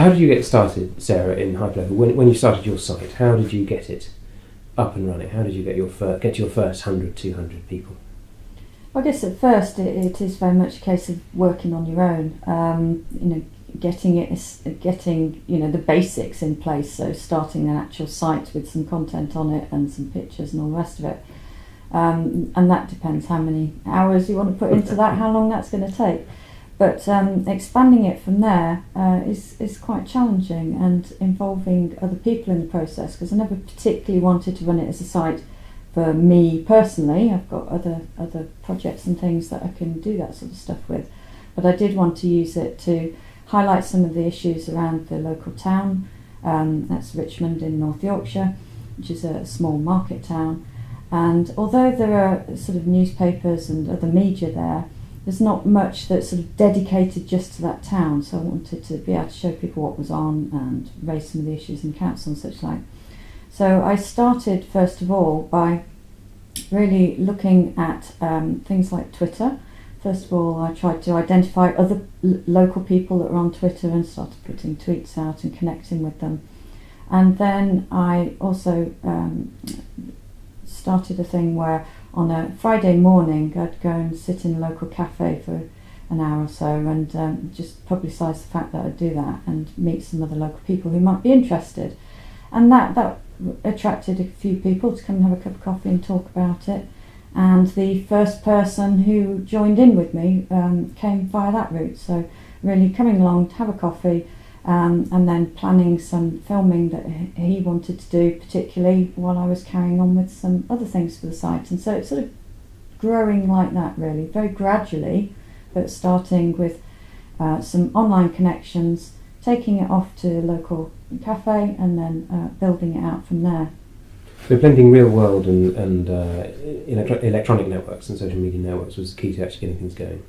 How did you get started, Sarah, in hyperlocal? When you started your site, how did you get it up and running? How did you get your first 100, 200 people? I guess at first it is very much a case of working on your own. Getting the basics in place. So starting an actual site with some content on it and some pictures and all the rest of it. And that depends how many hours you want to put into that, how long that's going to take. But expanding it from there is quite challenging and involving other people in the process, because I never particularly wanted to run it as a site for me personally. I've got other projects and things that I can do that sort of stuff with. But I did want to use it to highlight some of the issues around the local town. That's Richmond in North Yorkshire, which is a small market town. And although there are sort of newspapers and other media there's not much that's sort of dedicated just to that town. So I wanted to be able to show people what was on and raise some of the issues in council and such like. So I started first of all by really looking at things like Twitter. First of all, I tried to identify other local people that were on Twitter and started putting tweets out and connecting with them. And then I also started a thing where on a Friday morning I'd go and sit in a local cafe for an hour or so and just publicise the fact that I'd do that and meet some other local people who might be interested. And that attracted a few people to come and have a cup of coffee and talk about it. And the first person who joined in with me came via that route. So really coming along to have a coffee and then planning some filming that he wanted to do, particularly while I was carrying on with some other things for the site. And so it's sort of growing like that, really, very gradually, but starting with some online connections, taking it off to a local cafe and then building it out from there. So blending real world and electronic networks and social media networks was the key to actually getting things going.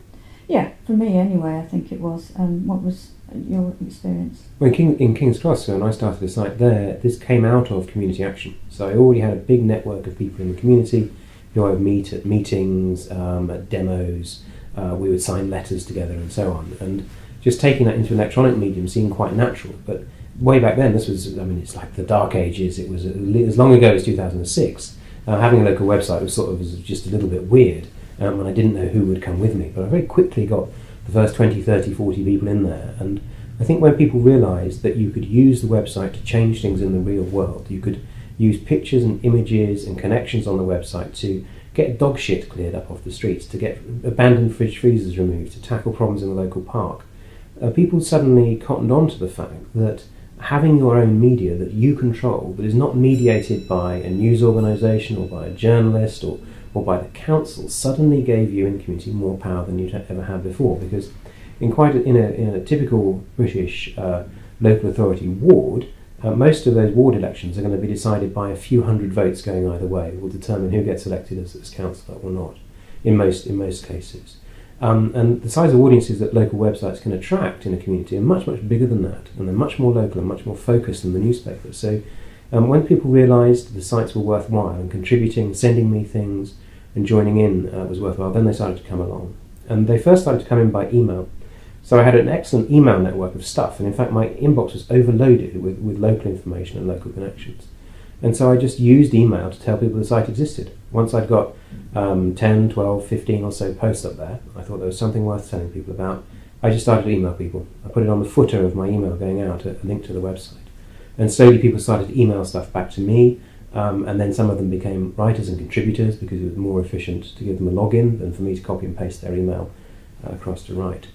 Yeah, for me anyway, I think it was. What was your experience? Well, in King's Cross, so when I started the site there, this came out of community action. So I already had a big network of people in the community who I would meet at meetings, at demos, we would sign letters together and so on. And just taking that into electronic medium seemed quite natural. But way back then, it's like the dark ages. It was as long ago as 2006. Having a local website was just a little bit weird, and I didn't know who would come with me. But I very quickly got the first 20, 30, 40 people in there. And I think when people realised that you could use the website to change things in the real world, you could use pictures and images and connections on the website to get dog shit cleared up off the streets, to get abandoned fridge freezers removed, to tackle problems in the local park. People suddenly cottoned on to the fact that having your own media that you control, that is not mediated by a news organisation or by a journalist or by the council, suddenly gave you in the community more power than you'd ever had before. Because in a typical British local authority ward, most of those ward elections are going to be decided by a few hundred votes going either way. It will determine who gets elected as councillor or not, in most cases. And the size of audiences that local websites can attract in a community are much, much bigger than that, and they're much more local and much more focused than the newspapers. So when people realised the sites were worthwhile and contributing, sending me things and joining in was worthwhile, then they started to come along. And they first started to come in by email. So I had an excellent email network of stuff, and in fact my inbox was overloaded with local information and local connections. And so I just used email to tell people the site existed. Once I'd got 10, 12, 15 or so posts up there, I thought there was something worth telling people about. I just started to email people. I put it on the footer of my email going out, a link to the website. And slowly people started to email stuff back to me, and then some of them became writers and contributors because it was more efficient to give them a login than for me to copy and paste their email across to write.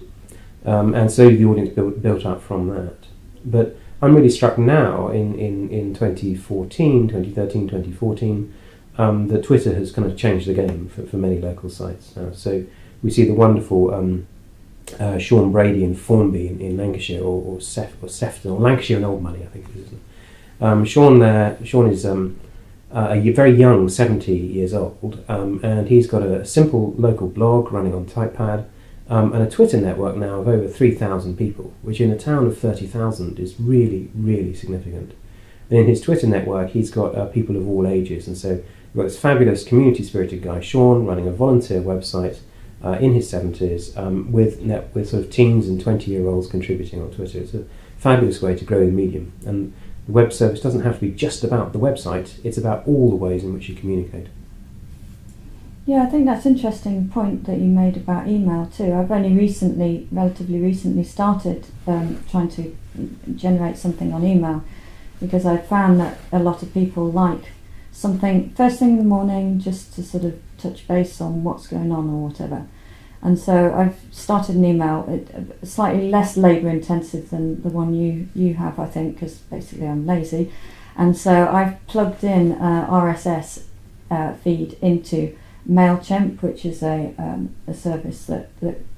And slowly the audience built up from that. But I'm really struck now in 2013, 2014, that Twitter has kind of changed the game for many local sites now. So we see the wonderful Sean Brady in Formby in Lancashire, or Sefton, or Lancashire and Old Money, I think it is. Sean is a very young, 70 years old, and he's got a simple local blog running on Typepad, and a Twitter network now of over 3,000 people, which in a town of 30,000 is really, really significant. And in his Twitter network, he's got people of all ages, and so we've got this fabulous community-spirited guy, Sean, running a volunteer website in his 70s, with sort of teens and 20-year-olds contributing on Twitter. It's a fabulous way to grow the medium. And the web service doesn't have to be just about the website, it's about all the ways in which you communicate. Yeah, I think that's an interesting point that you made about email too. I've only relatively recently started trying to generate something on email, because I found that a lot of people like something first thing in the morning just to sort of touch base on what's going on or whatever. And so I've started an email, slightly less labour intensive than the one you have, I think, because basically I'm lazy. And so I've plugged in RSS feed into MailChimp, which is a service that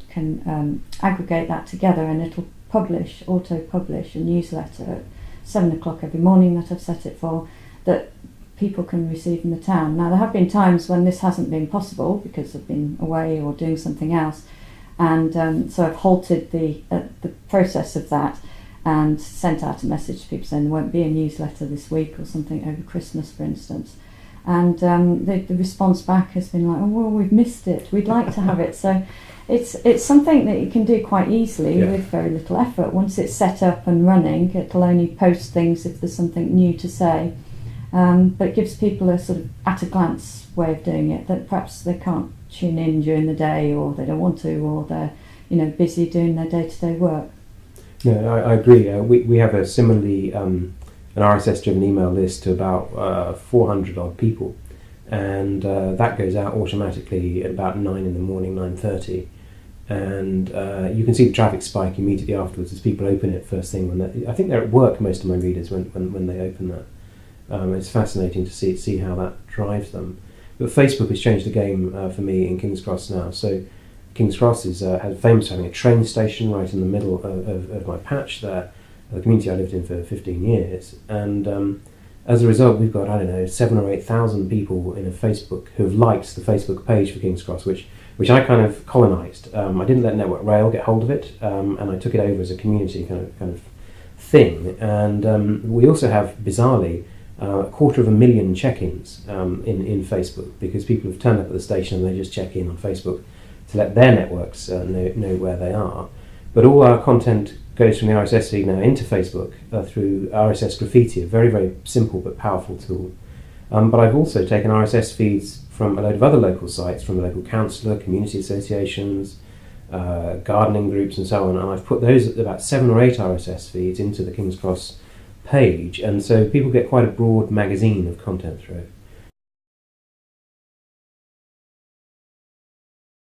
can aggregate that together, and it'll auto-publish a newsletter at 7 o'clock every morning that I've set it for, that people can receive in the town. Now, there have been times when this hasn't been possible because I've been away or doing something else, and so I've halted the process of that and sent out a message to people saying there won't be a newsletter this week or something over Christmas, for instance. And the response back has been like, oh, well, we've missed it, we'd like to have it. So it's something that you can do quite easily with very little effort. Once it's set up and running, it'll only post things if there's something new to say. But it gives people a sort of at-a-glance way of doing it, that perhaps they can't tune in during the day, or they don't want to, or they're busy doing their day-to-day work. No, I agree. We have a similarly an RSS-driven email list to about 400 odd people, and that goes out automatically at about 9 in the morning, 9:30, and you can see the traffic spike immediately afterwards as people open it first thing. I think they're at work, most of my readers, when they open that. It's fascinating to see how that drives them. But Facebook has changed the game for me in King's Cross now. So King's Cross is famous for having a train station right in the middle of my patch there, the community I lived in for 15 years. And as a result, we've got, 7,000 or 8,000 people in a Facebook who have liked the Facebook page for King's Cross, which I kind of colonised. I didn't let Network Rail get hold of it, and I took it over as a community kind of thing. And we also have, bizarrely, 250,000 check-ins in Facebook, because people have turned up at the station and they just check in on Facebook to let their networks know where they are. But all our content goes from the RSS feed now into Facebook through RSS Graffiti, a very, very simple but powerful tool. But I've also taken RSS feeds from a load of other local sites, from the local councillor, community associations, gardening groups and so on, and I've put those, about 7 or 8 RSS feeds, into the King's Cross page, and so people get quite a broad magazine of content through it.